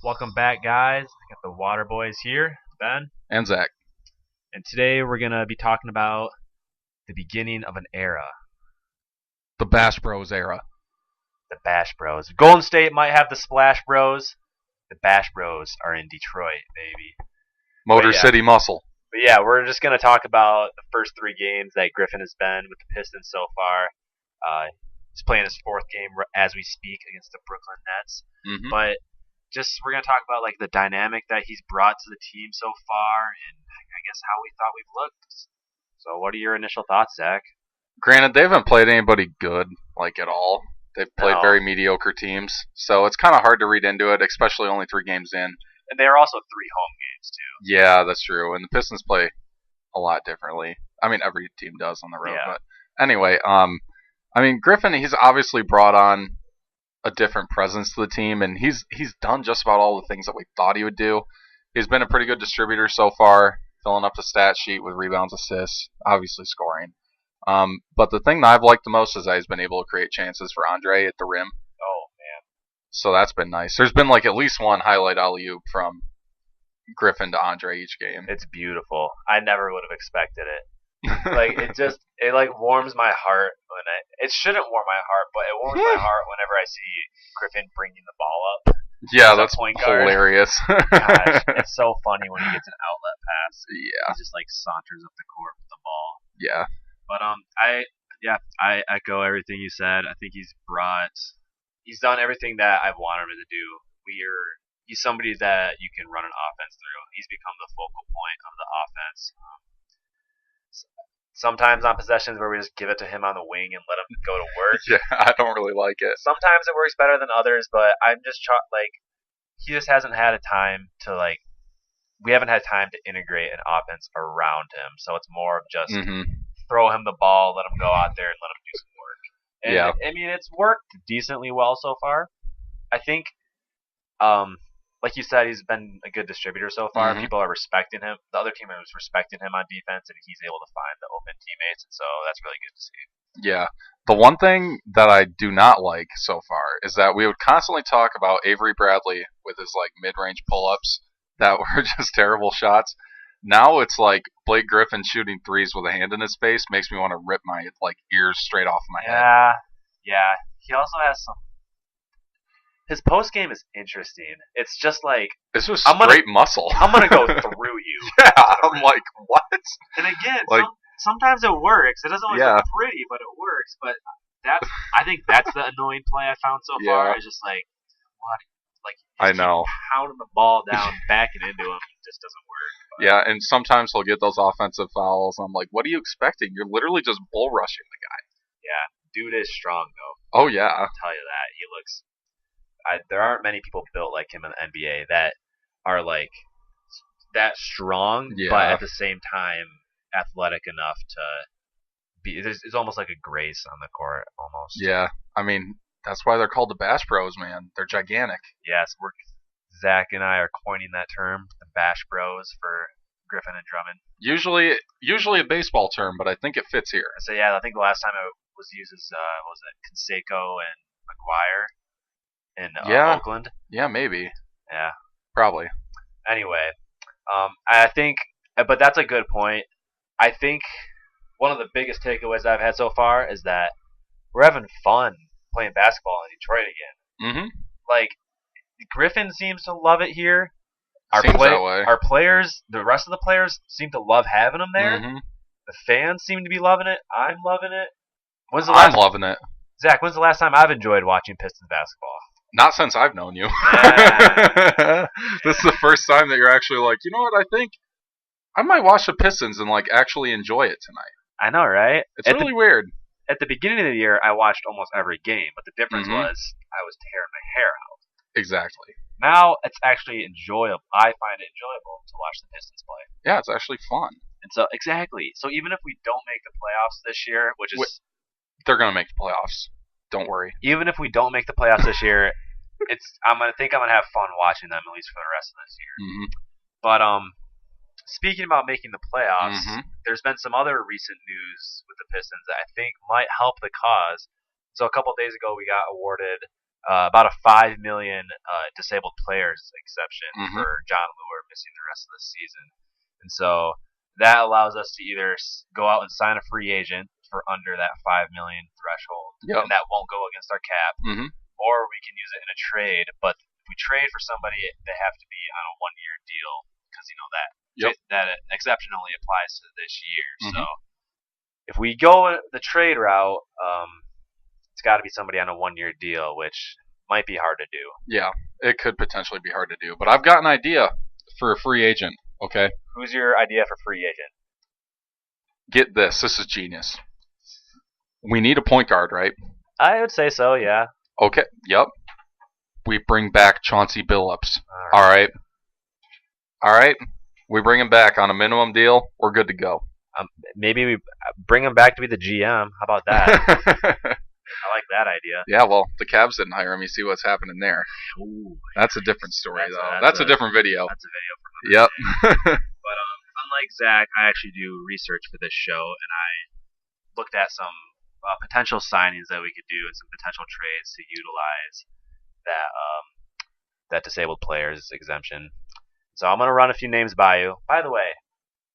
Welcome back, guys. I got the Water Boys here, Ben, And Zack. and today we're gonna be talking about the beginning of an era, The Bash Bros era. the Bash Bros. Golden State might have the Splash Bros. The Bash Bros are in Detroit, baby. Motor yeah. City Muscle. But yeah, we're just gonna talk about the first three games that Griffin has been with the Pistons so far. He's playing his fourth game as we speak against the Brooklyn Nets. Mm-hmm. But we're gonna talk about like the dynamic that he's brought to the team so far, and I guess how we thought we've looked. So, what are your initial thoughts, Zach? Granted, they haven't played anybody good, like, at all. They've played No. very mediocre teams. So it's kind of hard to read into it, especially only 3 games in. And they are also three home games too. Yeah, that's true. And the Pistons play a lot differently. I mean, every team does on the road. Yeah. But anyway, Griffin, he's obviously brought on a different presence to the team, and he's done just about all the things that we thought he would do. He's been a pretty good distributor so far, filling up the stat sheet with rebounds, assists, obviously scoring. But the thing that I've liked the most is that he's been able to create chances for Andre at the rim. Oh man. So that's been nice. There's been like at least one highlight alley-oop from Griffin to Andre each game. It's beautiful. I never would have expected it. Like it like warms my heart when it shouldn't warm my heart, but it warms my heart whenever I see Griffin bringing the ball up. Yeah, As a that's point guard. hilarious. Gosh, it's so funny when he gets an outlet pass. Yeah. He just like saunters up the court with the ball. Yeah. But I echo everything you said. I think he's done everything that I've wanted him to do. He's somebody that you can run an offense through. He's become the focal point of the offense. Sometimes on possessions where we just give it to him on the wing and let him go to work. Yeah, I don't really like it. Sometimes it works better than others, but I'm just he just hasn't had a time to we haven't had time to integrate an offense around him. So it's more of just throw him the ball, let him go out there and let him do some work. And Yeah. I mean, it's worked decently well so far. I think, like you said, he's been a good distributor so far. Mhm. People are respecting him. The other team is respecting him on defense, and he's able to find the open teammates, and so that's really good to see. Yeah. The one thing that I do not like so far is that we would constantly talk about Avery Bradley with his like mid-range pull-ups that were just terrible shots. Now it's like Blake Griffin shooting threes with a hand in his face makes me want to rip my like ears straight off my head. Yeah. He also has some. His post game is interesting. It's just like It's just straight muscle. I'm gonna go through you. Yeah, I'm like, what? And again, Like- sometimes it works. It doesn't always Yeah. look pretty, but it works. But I think that's the annoying play I found so far. Yeah. Is just like what, like I just keep know. pounding the ball down, backing into him. It just doesn't work. But Yeah, and sometimes he'll get those offensive fouls. I'm like, what are you expecting? You're literally just bull rushing the guy. yeah, dude is strong though. Oh yeah. I'll tell you that he looks. There aren't many people built like him in the NBA that are like that strong, Yeah. but at the same time athletic enough to be. It's almost like a grace on the court, almost. Yeah. I mean, that's why they're called the Bash Bros, man. They're gigantic. Yes, Zach and I are coining that term, the Bash Bros, for Griffin and Drummond. Usually a baseball term, but I think it fits here. So yeah, I think the last time it was used as what was it, Canseco and McGuire in Yeah. Oakland. Yeah, maybe. Yeah. Probably. Anyway, I think, but that's a good point. I think one of the biggest takeaways I've had so far is that we're having fun playing basketball in Detroit again. Mm-hmm. Like, Griffin seems to love it here. Seems that way. Our players, the rest of the players, seem to love having him there. Mm-hmm. The fans seem to be loving it. I'm loving it. I'm loving it. Zach, when's the last time I've enjoyed watching Pistons basketball? Not since I've known you. Yeah. This is the first time that you're actually like, you know what, I think I might watch the Pistons and like actually enjoy it tonight. I know, right? It's really weird. At the beginning of the year, I watched almost every game, but the difference Mhm. was I was tearing my hair out. Exactly. Now it's actually enjoyable. I find it enjoyable to watch the Pistons play. Yeah, it's actually fun. And so, exactly. So even if we don't make the playoffs this year, which is They're gonna make the playoffs. Don't worry. even if we don't make the playoffs this year, I'm gonna have fun watching them at least for the rest of this year. Mm-hmm. But speaking about making the playoffs, Mhm. there's been some other recent news with the Pistons that I think might help the cause. So a couple days ago, we got awarded about a $5 million disabled players exception for John Lure missing the rest of the season, and so that allows us to either go out and sign a free agent for under that $5 million threshold, and that won't go against our cap, or we can use it in a trade. But if we trade for somebody, they have to be on a 1-year deal because that exception only applies to this year. So if we go the trade route, it's got to be somebody on a 1-year deal, which might be hard to do. Yeah, it could potentially be hard to do. But I've got an idea for a free agent, okay? Who's your idea for free agent? Get this. This is genius. We need a point guard, right? I would say so, yeah. Okay, yep. We bring back Chauncey Billups. All right. We bring him back on a minimum deal. We're good to go. Maybe we bring him back to be the GM. How about that? I like that idea. Yeah, well, the Cavs didn't hire him. You see what's happening there. Ooh, that's a different story, though. That's a different video. That's a video for another day. But unlike Zack, I actually do research for this show, and I looked at some potential signings that we could do and some potential trades to utilize that disabled players exemption. So I'm gonna run a few names by you. By the way,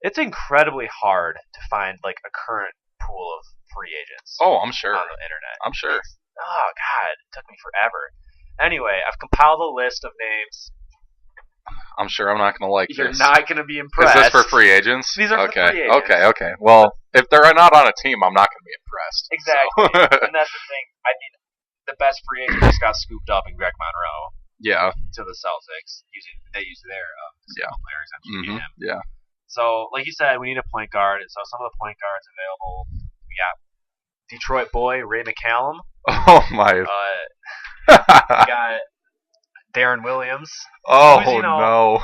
it's incredibly hard to find like a current pool of free agents. Oh, I'm sure. On the internet. I'm sure. Oh God, it took me forever. Anyway, I've compiled a list of names. I'm sure I'm not gonna like You're this. You're not gonna be impressed. Is this for free agents? These are for free agents. Okay. Well, if they're not on a team, I'm not gonna be impressed. Exactly. So. And that's the thing. I mean, the best free agent just got scooped up in Greg Monroe. Yeah. To the Celtics, they used their player exemption. Yeah. So, like you said, we need a point guard, and so some of the point guards available, we got Detroit boy Ray McCallum. Oh my! We got Darren Williams. Oh no!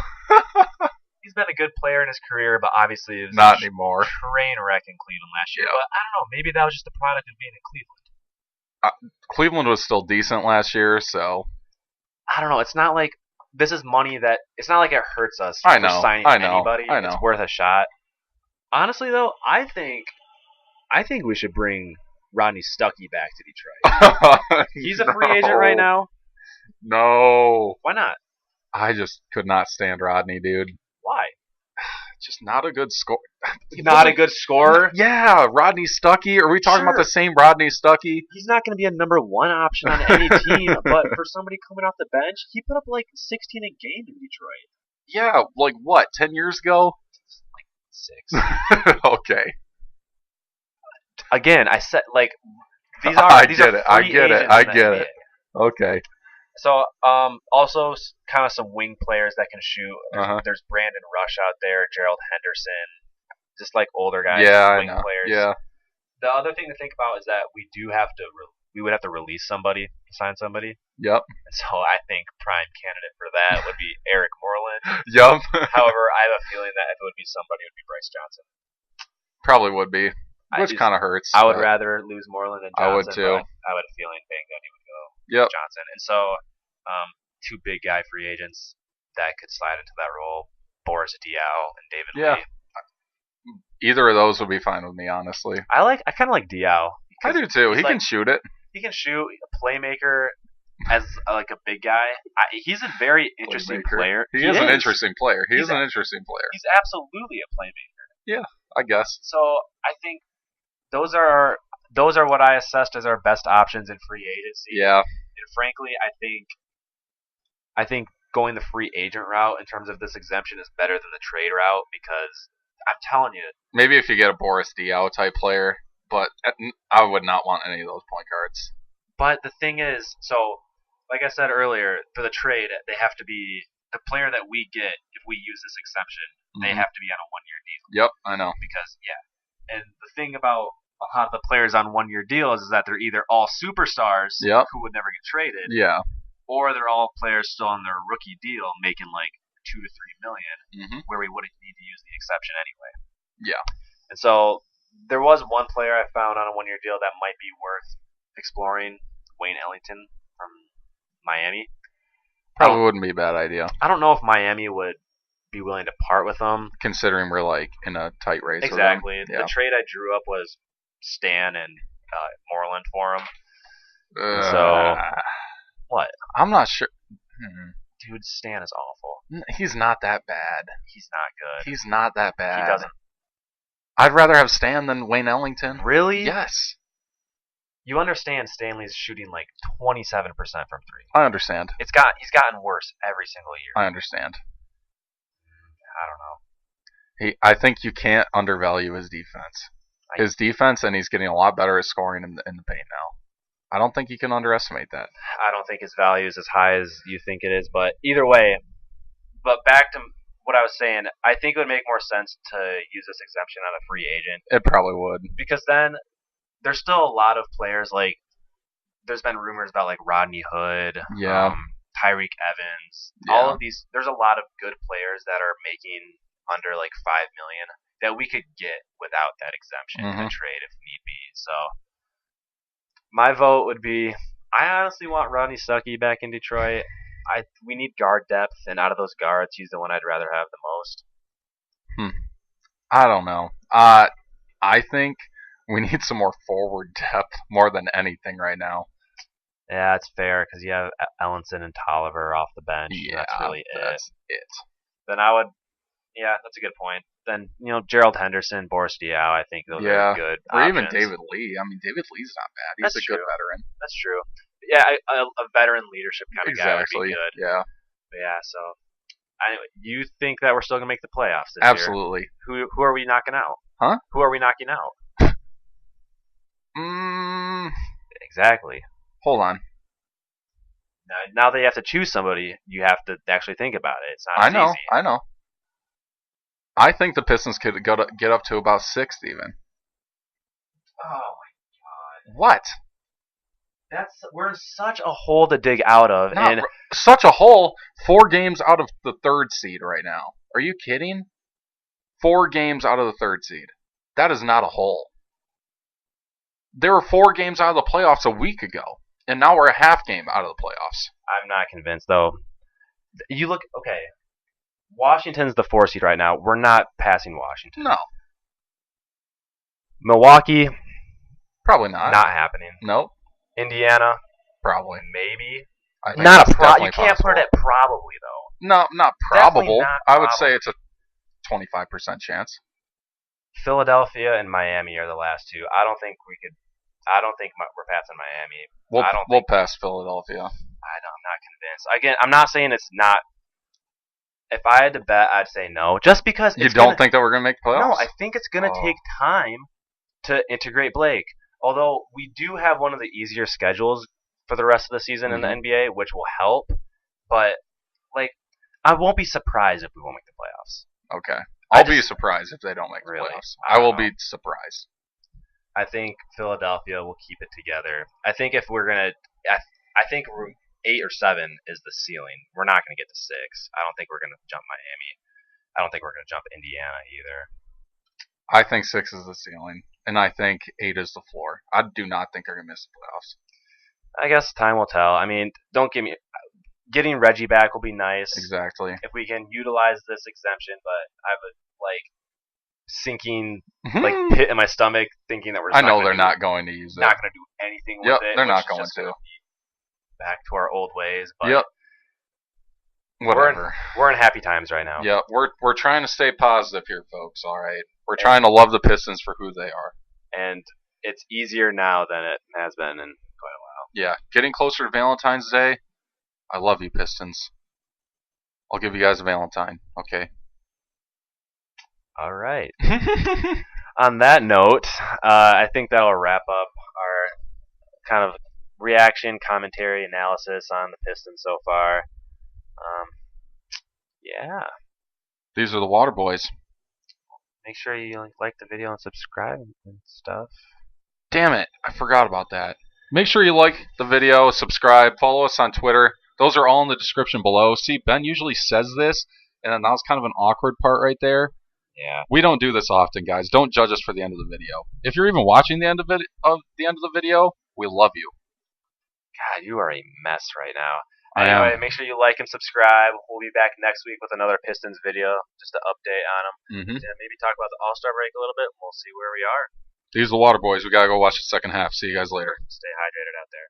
He's been a good player in his career, but obviously it was not anymore. Train wreck in Cleveland last year. But I don't know, maybe that was just a product of being in Cleveland. Cleveland was still decent last year, so I don't know. It's not like this is money that it's not like it hurts us for signing anybody. I know. It's worth a shot. Honestly, though, I think we should bring Rodney Stuckey back to Detroit. He's a free agent right now. No. Why not? I just could not stand Rodney, dude. Why? Just not a good score. Not a good scorer? Yeah, Rodney Stuckey. Are we talking about the same Rodney Stuckey? He's not going to be a number one option on any team, but for somebody coming off the bench, he put up like 16 a game in Detroit. Yeah, like what, 10 years ago? Like 6. Okay. Again, I said like these are I get it. Okay. So, also kind of some wing players that can shoot. There's Brandon Rush out there, Gerald Henderson, just like older guys, wing players. Yeah. The other thing to think about is that we would have to release somebody to sign somebody. Yep. And so I think prime candidate for that would be Eric Moreland. Yep. However, I have a feeling that if it would be somebody, it would be Bryce Johnson. Probably would be, which kind of hurts. I would rather lose Moreland than Johnson. I would too. I had a feeling Bang Gunny would go Johnson. And so, two big guy free agents that could slide into that role: Boris Diaw and David Lee. Either of those would be fine with me, honestly. I kind of like Diaw. I do too. He can shoot it. He can shoot. A playmaker as like a big guy. He's a very interesting player. He is an interesting player. He's an interesting player. He's absolutely a playmaker. Yeah, I guess. So I think those are what I assessed as our best options in free agency. Yeah. And frankly, I think going the free agent route in terms of this exemption is better than the trade route because I'm telling you. Maybe if you get a Boris Diaw type player, but I would not want any of those point guards. But the thing is, so like I said earlier, for the trade, they have to be the player that we get if we use this exception. They have to be on a 1-year deal. Yep, I know. Because and the thing about a lot of the players on 1-year deals is that they're either all superstars who would never get traded, or they're all players still on their rookie deal making like $2 to $3 million, where we wouldn't need to use the exception anyway. Yeah. And so there was one player I found on a 1-year deal that might be worth exploring, Wayne Ellington from Miami. Probably wouldn't be a bad idea. I don't know if Miami would be willing to part with them, considering we're like in a tight race. Exactly. The trade I drew up was Stan and Moreland for him. So What? I'm not sure. Dude, Stan is awful. He's not that bad. He's not good. He's not that bad. He doesn't. I'd rather have Stan than Wayne Ellington. Really? Yes. You understand Stanley's shooting like 27% from three. I understand. He's gotten worse every single year. I understand. I don't know. I think you can't undervalue his defense. His defense, and he's getting a lot better at scoring in the paint now. I don't think you can underestimate that. I don't think his value is as high as you think it is, but either way. But back to what I was saying, I think it would make more sense to use this exemption on a free agent. It probably would. Because then there's still a lot of players, like, there's been rumors about, like, Rodney Hood, Tyreek Evans, all of these. There's a lot of good players that are making under, like, $5 million that we could get without that exemption in a trade if need be. So my vote would be, I honestly want Rodney Stuckey back in Detroit. We need guard depth, and out of those guards, he's the one I'd rather have the most. I don't know. I think we need some more forward depth more than anything right now. Yeah, it's fair, because you have Ellenson and Tolliver off the bench. Yeah, that's really that's it. Then I would, that's a good point. Then, Gerald Henderson, Boris Diaw, I think those are good or options. even David Lee. I mean, David Lee's not bad. He's a good veteran. That's true. Yeah, a veteran leadership kind of guy would be good. Yeah. But yeah, so anyway, you think that we're still going to make the playoffs this Absolutely. year? Who are we knocking out? Huh? Who are we knocking out? Exactly. Hold on. Now that you have to choose somebody, you have to actually think about it. It's not easy. I know. I think the Pistons could get up to about 6th even. Oh my God. What? We're in such a hole to dig out of, and such a hole. 4 games out of the 3rd seed right now. Are you kidding? 4 games out of the 3rd seed. That is not a hole. There were 4 games out of the playoffs a week ago, and now we're a half game out of the playoffs. I'm not convinced, though. You look, okay, Washington's the 4 seed right now. We're not passing Washington. No. Milwaukee? Probably not. Not happening. Nope. Indiana? Probably. Maybe. I think not a you can't put it at probably, though. No, not probable. I would say it's a 25% chance. Philadelphia and Miami are the last 2. I don't think we're passing Miami. We'll pass Philadelphia. I'm not convinced. Again, I'm not saying it's not. If I had to bet, I'd say no. Just because you don't think that we're going to make playoffs? No, I think it's going to take time to integrate Blake. Although we do have one of the easier schedules for the rest of the season in the NBA, which will help. But I won't be surprised if we won't make the playoffs. Okay. I'll be surprised if they don't make the playoffs. I will be surprised. I think Philadelphia will keep it together. I think if we're going to I think 8 or 7 is the ceiling. We're not going to get to 6. I don't think we're going to jump Miami. I don't think we're going to jump Indiana either. I think 6 is the ceiling, and I think 8 is the floor. I do not think they're going to miss the playoffs. I guess time will tell. I mean, getting Reggie back will be nice. Exactly. If we can utilize this exemption, but I have a sinking pit in my stomach thinking that we're. I know they're not going to use it. Not going to do anything with it. They're not going to. Back to our old ways. But yep. Whatever. We're in happy times right now. Yep. We're trying to stay positive here, folks. All right. We're trying to love the Pistons for who they are. And it's easier now than it has been in quite a while. Yeah. Getting closer to Valentine's Day. I love you, Pistons. I'll give you guys a Valentine. Okay. All right. On that note, I think that'll wrap up our kind of reaction, commentary, analysis on the Pistons so far. Yeah. These are the Water Boys. Make sure you like the video and subscribe and stuff. Damn it. I forgot about that. Make sure you like the video, subscribe, follow us on Twitter. Those are all in the description below. See, Ben usually says this, and then that was kind of an awkward part right there. Yeah. We don't do this often, guys. Don't judge us for the end of the video. If you're even watching the end of the video, we llove you. God, you are a mess right now. Anyway, make sure you like and subscribe. We'll be back next week with another Pistons video, just to update on them. And maybe talk about the All-Star break a little bit, and we'll see where we are. These are the Water Boys. We got to go watch the second half. See you guys later. Stay hydrated out there.